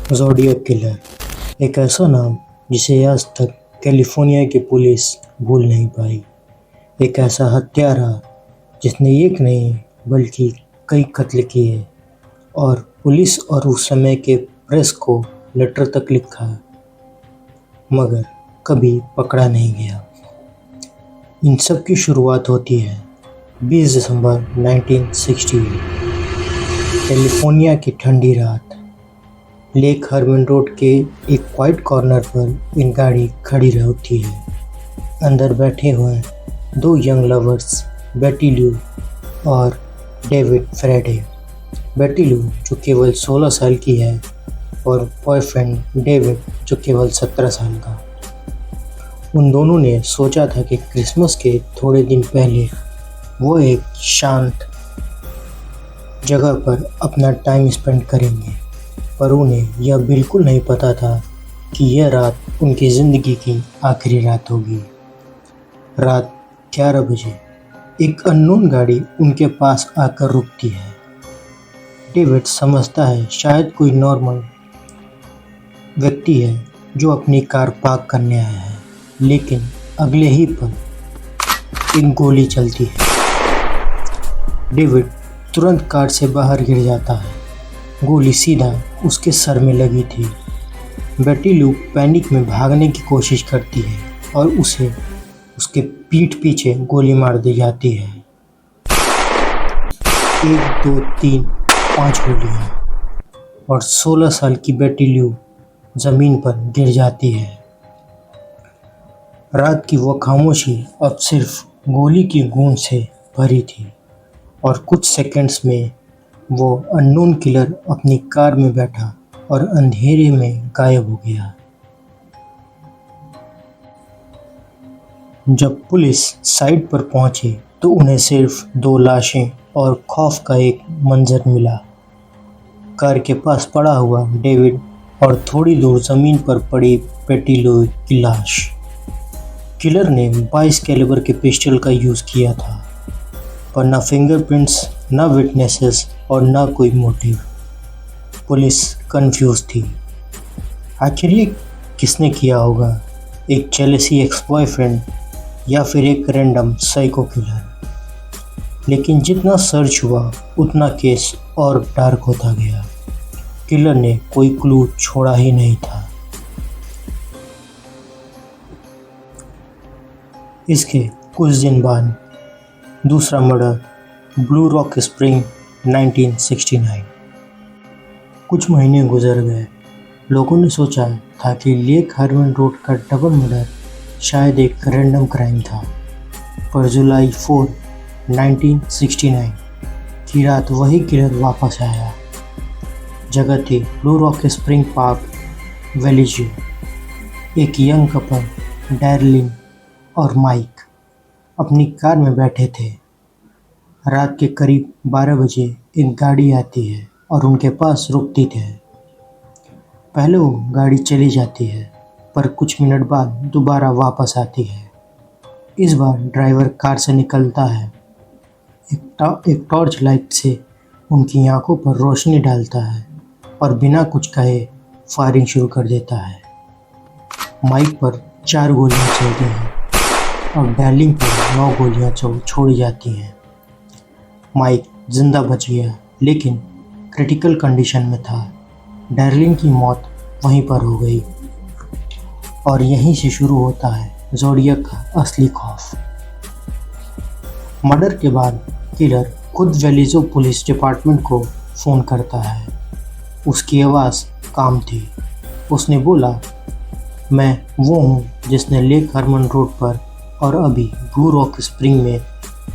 Zodiac killer एक ऐसा नाम जिसे आज तक कैलिफोर्निया की पुलिस भूल नहीं पाई। एक ऐसा हत्यारा जिसने एक नहीं बल्कि कई कत्ल किए और पुलिस और उस समय के प्रेस को लेटर तक लिखा, मगर कभी पकड़ा नहीं गया। इन सब की शुरुआत होती है 20 दिसंबर 1968। कैलिफोर्निया की ठंडी रात। लेक हर्मन रोड के एक क्वाइट कॉर्नर पर एक गाड़ी खड़ी होती है। अंदर बैठे हुए दो यंग लवर्स, बेटी लू और डेविड फ्रेडे। बेटी लू जो केवल 16 साल की है और बॉयफ्रेंड डेविड जो केवल 17 साल का। उन दोनों ने सोचा था कि क्रिसमस के थोड़े दिन पहले वो एक शांत जगह पर अपना टाइम स्पेंड करेंगे, पर उन्हें यह बिल्कुल नहीं पता था कि यह रात उनकी ज़िंदगी की आखिरी रात होगी। रात 11 बजे एक अननोन गाड़ी उनके पास आकर रुकती है। डेविड समझता है शायद कोई नॉर्मल व्यक्ति है जो अपनी कार पार्क करने आया है, लेकिन अगले ही पल एक गोली चलती है। डेविड तुरंत कार से बाहर गिर जाता है। गोली सीधा उसके सर में लगी थी। बेटी लू पैनिक में भागने की कोशिश करती है और उसे उसके पीठ पीछे गोली मार दी जाती है। 1, 2, 3, 5 गोलियां और 16 साल की बेटी लू जमीन पर गिर जाती है। रात की वो खामोशी अब सिर्फ गोली की गूंज से भरी थी और कुछ सेकंड्स में वो अननोन किलर अपनी कार में बैठा और अंधेरे में गायब हो गया। जब पुलिस साइट पर पहुंची तो उन्हें सिर्फ 2 लाशें और खौफ का एक मंजर मिला। कार के पास पड़ा हुआ डेविड और थोड़ी दूर जमीन पर पड़ी बेटी लू की लाश। किलर ने 22 कैलिबर के पिस्टल का यूज़ किया था, पर न फिंगरप्रिंट्स, न विटनेसेस और न कोई मोटिव। पुलिस कंफ्यूज थी। आखिर ये किसने किया होगा? एक जेलसी एक्स बॉयफ्रेंड या फिर एक रैंडम साइको किलर? लेकिन जितना सर्च हुआ उतना केस और डार्क होता गया। किलर ने कोई क्लू छोड़ा ही नहीं था। इसके कुछ दिन बाद दूसरा मर्डर, ब्लू रॉक स्प्रिंग 1969। कुछ महीने गुजर गए। लोगों ने सोचा था कि लेक हर्मन रोड का डबल मर्डर शायद एक रैंडम क्राइम था, पर जुलाई 4, 1969 की रात वही किलर वापस आया। जगह थी ब्लू रॉक स्प्रिंग पार्क, वेलिजू। एक यंग कपल, डैरलिन और माइक, अपनी कार में बैठे थे। रात के करीब 12 बजे एक गाड़ी आती है और उनके पास रुकती है। पहले वो गाड़ी चली जाती है, पर कुछ मिनट बाद दोबारा वापस आती है। इस बार ड्राइवर कार से निकलता है, एक टॉर्च लाइट से उनकी आंखों पर रोशनी डालता है और बिना कुछ कहे फायरिंग शुरू कर देता है। माइक पर 4 गोलियां चलती हैं और डैर्लिन पर 9 गोलियां छोड़ी जाती हैं। माइक जिंदा बच गया, लेकिन क्रिटिकल कंडीशन में था। डैर्लिन की मौत वहीं पर हो गई और यहीं से शुरू होता है ज़ोडिएक का असली खौफ। मर्डर के बाद किलर खुद वेलिजो पुलिस डिपार्टमेंट को फ़ोन करता है। उसकी आवाज़ काम थी। उसने बोला, मैं वो हूँ जिसने लेक हर्मन रोड पर और अभी ब्लू रॉक स्प्रिंग में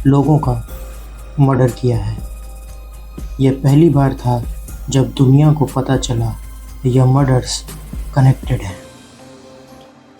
लोगों का मर्डर किया है। यह पहली बार था जब दुनिया को पता चला यह मर्डर्स कनेक्टेड हैं।